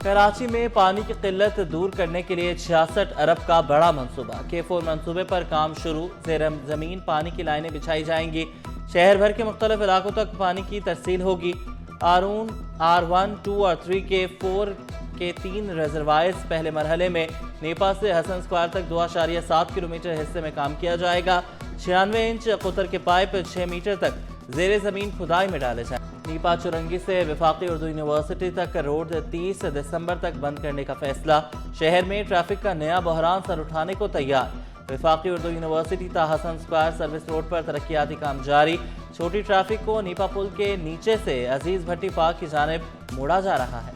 कराची में पानी की किल्लत दूर करने के लिए 66 अरब का बड़ा मंसूबा। K4 मंसूबे पर काम शुरू। ज़ेर ज़मीन पानी की लाइनें बिछाई जाएंगी। शहर भर के मुख्तलिफ इलाकों तक पानी की तरसील होगी। आरून R1, 2 और 3 के 4 के 3 रिजर्वायर्स पहले मरहले में नेपा से हसन स्क्वायर तक 2.7 किलोमीटर हिस्से में काम किया जाएगा। 96 इंच कुतर के पाइप 6 मीटर तक ज़ेर ज़मीन खुदाई में डाले जाएंगे। नीपा चुरंगी से वफाकी उर्दू यूनिवर्सिटी तक रोड 30 दिसंबर तक बंद करने का फैसला। शहर में ट्रैफिक का नया बहरान सर उठाने को तैयार। वफाकी उर्दू यूनिवर्सिटी ता हसन स्क्वायर सर्विस रोड पर तरक्याती काम जारी। छोटी ट्रैफिक को नीपा पुल के नीचे से अजीज भट्टी पार्क की जानिब मोड़ा जा रहा है।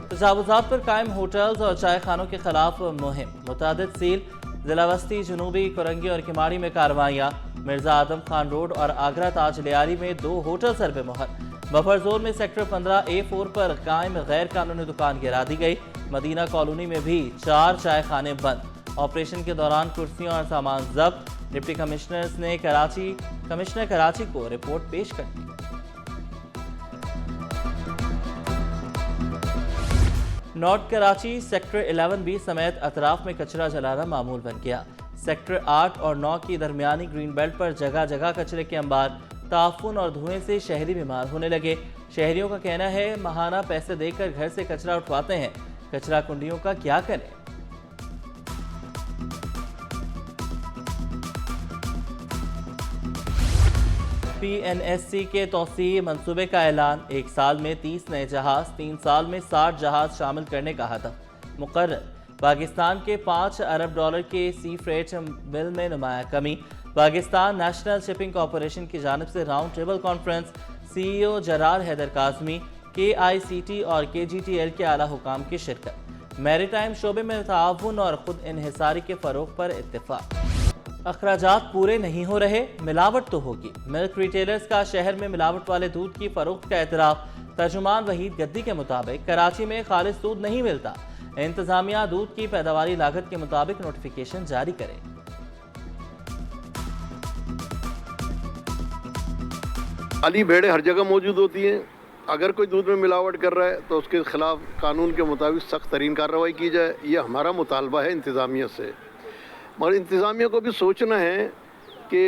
तजावुजात पर कायम होटल्स और चाय खानों के खिलाफ मुहिम। मुतादिद सील। जिला वस्ती, जनूबी कुरंगी और किमाड़ी में कार्रवाइयाँ। मिर्जा आदम खान रोड और आगरा ताज लियारी में 2 होटल सर पे मोहर। बफर जोन में सेक्टर 15A4 पर कायम गैर कानूनी दुकान गिरा दी गई। मदीना कॉलोनी में भी 4 चाय खाने बंद। ऑपरेशन के दौरान कुर्सियां और सामान जब्त। डिप्टी कमिश्नर्स ने कमिश्नर कराची को रिपोर्ट पेश कर दी। नॉर्थ कराची सेक्टर 11B समेत अतराफ में कचरा जलाना मामूल बन गया। सेक्टर 8 और 9 की दरमियानी ग्रीन बेल्ट पर जगह जगह कचरे के अंबार। ताफुन और धुएं से शहरी बीमार होने लगे। शहरियों का कहना है महाना पैसे देकर घर से कचरा उठवाते हैं, कचरा कुंडियों का क्या करें। PNSC के तौसीए मंसूबे का ऐलान। 1 साल में 30 नए जहाज, 3 साल में 60 जहाज शामिल करने का हदफ मुकर्रर। पाकिस्तान के $5 अरब के सी फ्रेट बिल में नुमाया कमी। पाकिस्तान नेशनल शिपिंग कॉरपोरेशन की जानिब से round table conference. CEO Zarar Haider Kazmi, KICT और KGTL के आला हुकाम की शिरकत। मैरीटाइम शोबे में ताउन और खुद इन्हिसारी के फरोग पर इत्तेफाक। अखराजात पूरे नहीं हो रहे, मिलावट तो होगी। मिल्क रिटेलर्स का शहर में मिलावट वाले दूध की फरोख्त का एतराफ। तर्जुमान वहीद गद्दी के मुताबिक कराची में खालिस दूध नहीं मिलता। इंतजामिया दूध की पैदावारी लागत के मुताबिक नोटिफिकेशन जारी करे। काली भेड़ें हर जगह मौजूद होती हैं। अगर कोई दूध में मिलावट कर रहा है तो उसके खिलाफ कानून के मुताबिक सख्त तरीन कार्रवाई की जाए। ये हमारा मुतालबा है इंतज़ामिया से। मगर इंतज़ामिया को भी सोचना है कि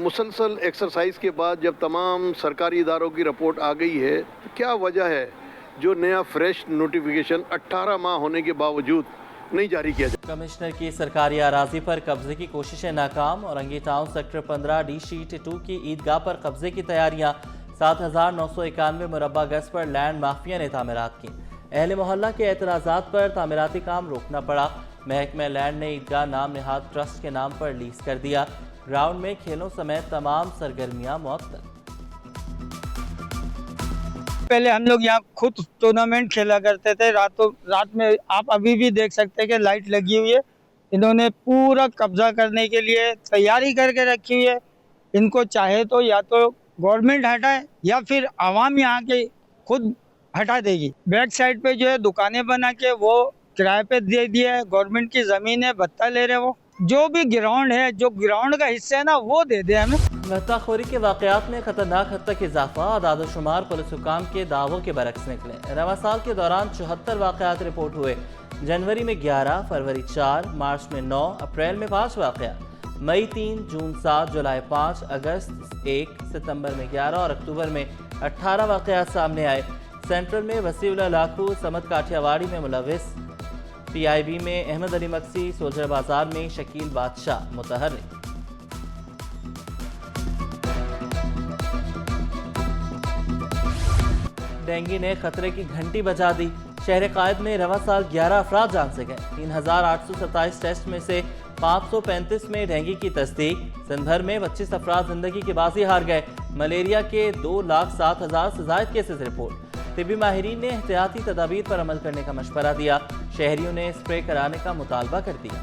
मुसलसल एक्सरसाइज के बाद जब तमाम सरकारी इदारों की रिपोर्ट आ गई है तो क्या वजह है जो नया फ्रेश नोटिफिकेशन 18 माह होने के बावजूद नहीं जारी किया जाए। कमिश्नर की सरकारी अराजी पर कब्जे की कोशिशें नाकाम। Orangi town sector 15D sheet 2 की ईदगाह पर कब्जे की तैयारियां। 7,991 मुरब्बा गज पर लैंड माफिया ने तामीरात की। अहले मोहल्ला के एतराज़ात पर तामीराती काम रोकना पड़ा। महकमा लैंड ने ईदगाह नाम निहाद ट्रस्ट के नाम पर लीज कर दिया। ग्राउंड में खेलों समेत तमाम सरगर्मियां मुअत्तल। पहले हम लोग यहाँ खुद टूर्नामेंट खेला करते थे। रात में आप अभी भी देख सकते हैं कि लाइट लगी हुई है। इन्होंने पूरा कब्जा करने के लिए तैयारी करके रखी हुई है। इनको चाहे तो या तो गवर्नमेंट हटाए या फिर आवाम यहाँ के खुद हटा देगी। बैक साइड पे जो है दुकानें बना के वो किराए पे दे दिया है। गवर्नमेंट की जमीन है, भत्ता ले रहे वो। जो भी ग्राउंड है, जो ग्राउंड का हिस्सा है ना, वो दे दे हमें। महताखोरी के वाकयात में खतरनाक हद तक इजाफा। आदादोशुमार पुलिस हुकाम के दावों के बरक्स निकले। रवा साल के दौरान 74 वाकयात रिपोर्ट हुए। जनवरी में 11, फरवरी 4, मार्च में 9, अप्रैल में 5 वाकयात, मई 3, जून 7, जुलाई 5, अगस्त 1, सितंबर में 11 और अक्टूबर में 18 वाकयात सामने आए। सेंट्रल में वसीउल्लाह लाखू, समद काठियावाड़ी में मुलविस, PIB में अहमद अली मक्सी, सोल्जर बाजार में शकील बादशाह मुतहर्रिक। डेंगू ने खतरे की घंटी बजा दी। शहर कायद में रवा साल 11 अफराद जान से गए। 3,827 टेस्ट में से 535 में डेंगू की तस्दीक। सिंध भर में 25 अफराद जिंदगी की बाजी हार गए। मलेरिया के 2,07,000 से ज़ायद केसेस रिपोर्ट। तिबी माहिरीन ने एहतियाती तदाबीर पर अमल करने का मशवरा दिया। शहरियों ने स्प्रे कराने का मुतालबा कर दिया।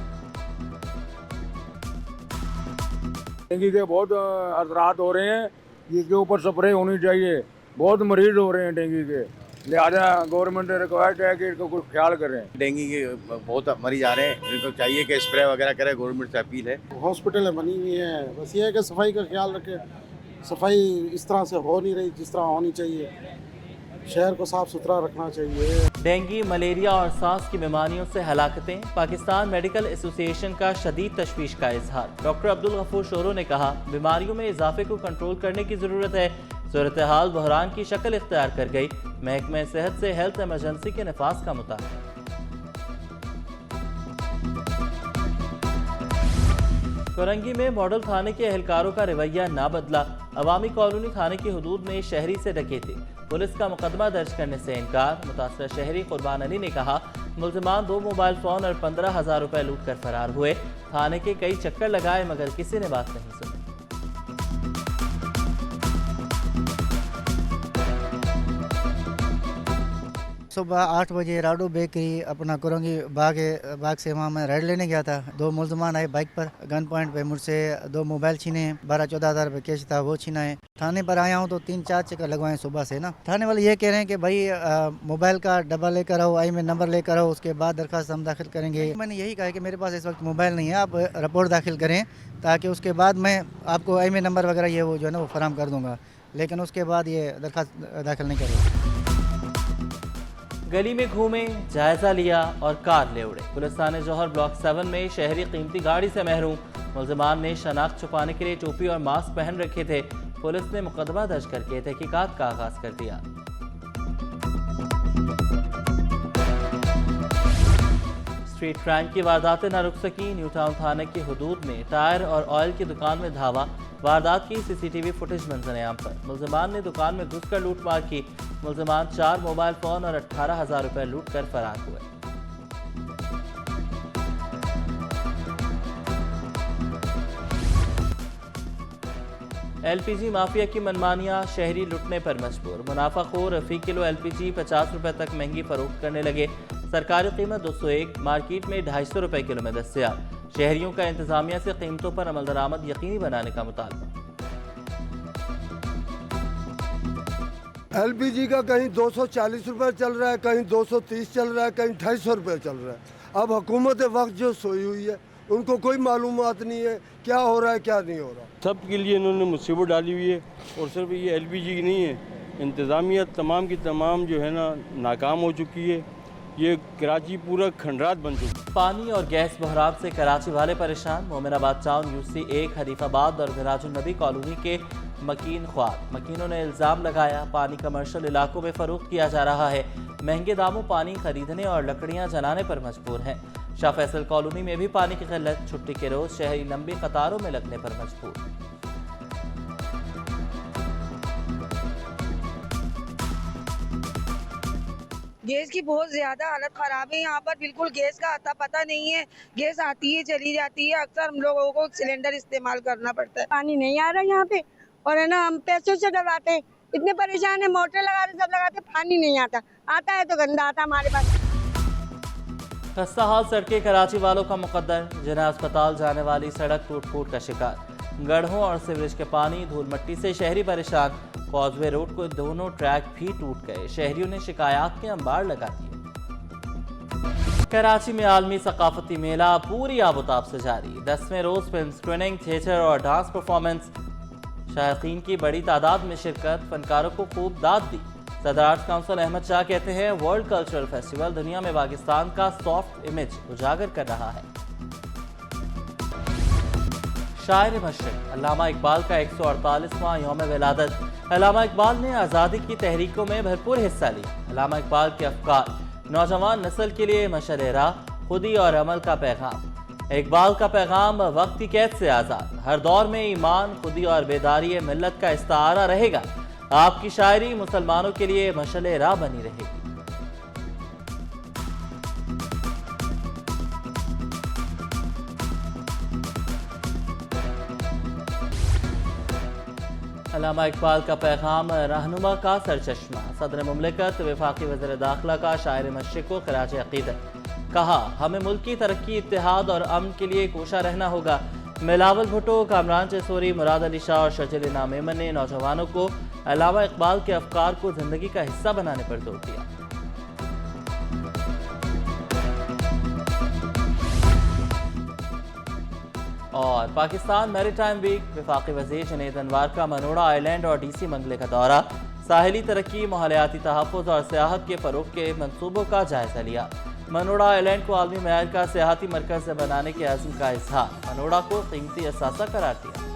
डेंगू के बहुत असरात हो रहे हैं। इसके ऊपर स्प्रे होनी चाहिए। बहुत मरीज हो रहे हैं डेंगू के, लिहाजा गवर्नमेंट ने रिक्वेस्ट है कि इसको कुछ ख्याल करें। डेंगू के बहुत मरीज आ रहे हैं, इनको चाहिए कि स्प्रे वगैरह करें। गवर्नमेंट से अपील है। हॉस्पिटल बनी हुई है, बस ये है कि सफाई का ख्याल रखें। सफाई इस तरह से हो नहीं रही जिस तरह होनी चाहिए। शहर को साफ सुथरा रखना चाहिए। डेंगू, मलेरिया और सांस की बीमारियों से हलाकतें। पाकिस्तान मेडिकल एसोसिएशन का शदीद तशवीश का इजहार। डॉक्टर अब्दुल गफूर शोरो ने कहा, बीमारियों में इजाफे को कंट्रोल करने की ज़रूरत है। सूरत हाल बहरान की शक्ल इख्तियार कर गई। महकमे सेहत से हेल्थ एमरजेंसी के नफाज का मुताबिक। कोरंगी में मॉडल थाने के एहलकारों का रवैया ना बदला। अवामी कॉलोनी थाने की हदूद में शहरी से डकैती, पुलिस का मुकदमा दर्ज करने से इनकार। मुतासरा शहरी कुर्बान अली ने कहा, मुल्जिमान 2 मोबाइल फ़ोन और 15,000 रुपए लूट कर फरार हुए। थाने के कई चक्कर लगाए मगर किसी ने बात नहीं सुनी। सुबह 8 बजे राडो बेकरी अपना कुरंगी बाग से वहाँ मैं राइड लेने गया था। 2 मुल्ज़मान आए बाइक पर, गन पॉइंट पे मुझसे 2 मोबाइल छीने, 12-14 हज़ार रुपये कैश था वो छीना है। थाने पर आया हूँ तो 3-4 चक्कर लगवाए सुबह से ना। थाने वाले ये कह रहे हैं कि भाई मोबाइल का डब्बा लेकर आओ, आई में नंबर लेकर आओ, उसके बाद दरख्वास्त हम दाखिल करेंगे। मैंने यही कहा कि मेरे पास इस वक्त मोबाइल नहीं है, आप रिपोर्ट दाखिल करें ताकि उसके बाद मैं आपको आई में नंबर वगैरह ये वो जो है ना वो फराहम कर दूँगा, लेकिन उसके बाद ये दरख्वास्त दाखिल नहीं करें। गली में घूमे, जायजा लिया और कार ले उड़े। पुलिस थाने जौहर ब्लॉक 7 में शहरी कीमती गाड़ी से महरूम। मुल्जिमान ने शनाख्त छुपाने के लिए टोपी और मास्क पहन रखे थे। पुलिस ने मुकदमा दर्ज करके तहकीकात का आगाज कर दिया। स्ट्रीट क्राइम की वारदातें न रुक सकी। न्यू टाउन थाने की हदूद में टायर और ऑयल की दुकान में धावा। वारदात की सीसीटीवी फुटेज मंजर-ए-आम पर। मुल्जिमान ने दुकान में घुसकर लूटमार की। मुल्जिमान 4 मोबाइल फ़ोन और 18,000 रुपए लूट कर फरार हुए। एलपीजी माफिया की मनमानियां, शहरी लुटने पर मजबूर। मुनाफाखोर फी किलो एलपीजी 50 रुपए तक महंगी फरोख्त करने लगे। सरकारी कीमत 201, मार्केट में 250 रुपए किलो में दस्तयाब। शहरियों का इंतजामिया से कीमतों पर अमल दरामद यकीनी बनाने का मुतालबा। एलपीजी का कहीं 240 रुपये चल रहा है, कहीं 230 चल रहा है, कहीं 250 रुपये चल रहा है। अब हुकूमत वक्त जो सोई हुई है उनको कोई मालूमात नहीं है क्या हो रहा है क्या नहीं हो रहा। सब के लिए इन्होंने मुसीबत डाली हुई है और सिर्फ ये एलपीजी की नहीं है, इंतज़ामिया तमाम की तमाम जो है ना नाकाम हो चुकी है। ये कराची पूरा खंडरात बन चुका। पानी और गैस बहरान से कराची वाले परेशान। मोमिनाबाद टाउन यूसी 1, हनीफाबाद और मिराजुल नबी कॉलोनी के मकीन ख्वार मकीनों ने इल्ज़ाम लगाया, पानी कमर्शियल इलाकों में फ़रोख्त किया जा रहा है। महंगे दामों पानी खरीदने और लकड़ियाँ जलाने पर मजबूर हैं। शाह फैसल कॉलोनी में भी पानी की किल्लत। छुट्टी के रोज़ शहरी लंबी कतारों में लगने पर मजबूर। गैस की बहुत ज़्यादा हालत ख़राब है यहाँ पर। बिल्कुल गैस का आता पता नहीं है। गैस आती है चली जाती है। अक्सर हम लोगों को सिलेंडर इस्तेमाल करना पड़ता है। पानी नहीं आ रहा यहाँ पे और है ना हम पैसों से डलवाते हैं। इतने परेशान है, मोटर लगाते सब लगाते, पानी नहीं आता। आता है तो गंदा आता हमारे पास। खस्ता हाल सड़कें कराची वालों का मुकद्दर। जिन्हें अस्पताल जाने वाली सड़क टूट फूट का शिकार। गढ़ों और सीवरेज के पानी, धूल मट्टी से शहरी परेशान। कॉजवे रोड को दोनों ट्रैक भी टूट गए। शहरियों ने शिकायत के अंबार लगा दिए। कराची में आलमी सकाफती मेला पूरी आबोताब से जारी। 10वें रोज फिल्म स्क्रीनिंग, थिएटर और डांस परफॉर्मेंस। शायकीन की बड़ी तादाद में शिरकत। फनकारों को खूब दाद दी। सदर आर्ट्स काउंसिल अहमद शाह कहते हैं, वर्ल्ड कल्चरल फेस्टिवल दुनिया में पाकिस्तान का सॉफ्ट इमेज उजागर कर रहा है। शायर मशरिक अल्लामा इकबाल का 148वां यौम विलादत। अल्लामा इकबाल ने आज़ादी की तहरीकों में भरपूर हिस्सा लिया। अल्लामा इकबाल के अफकार, नौजवान नस्ल के लिए मशअल राह, खुदी और अमल का पैगाम। इकबाल का पैगाम वक्त की कैद से आज़ाद। हर दौर में ईमान, खुदी और बेदारी मिल्लत का इस्तारा रहेगा। आपकी शायरी मुसलमानों के लिए मशअल राह बनी रहेगी। अल्लामा इकबाल का पैगाम रहनुमा का सरचश्मा। सदर मुमलिकत वफाकी वज़ीर दाखिला का शायर मशरिक को खराज अक़ीदत। कहा, हमें मुल्क की तरक्की, इत्तेहाद और अमन के लिए कोशा रहना होगा। मिलावल भुट्टो, कामरान चेसोरी, मुराद अली शाह और शजील इनाम मेमन ने नौजवानों को अल्लामा इकबाल के अफकार को ज़िंदगी का हिस्सा बनाने पर जोर दिया। اور پاکستان میری ٹائم ویک وفاقی وزیر جنید انوار کا منوڑا آئی لینڈ اور ڈی سی منگلے کا دورہ، ساحلی ترقی، ماحولیاتی تحفظ اور سیاحت کے فروغ کے منصوبوں کا جائزہ لیا۔ منوڑا آئی لینڈ کو عالمی معیار کا سیاحتی مرکز بنانے کے عزم کا اظہار، منوڑا کو قیمتی اثاثہ قرار دیا۔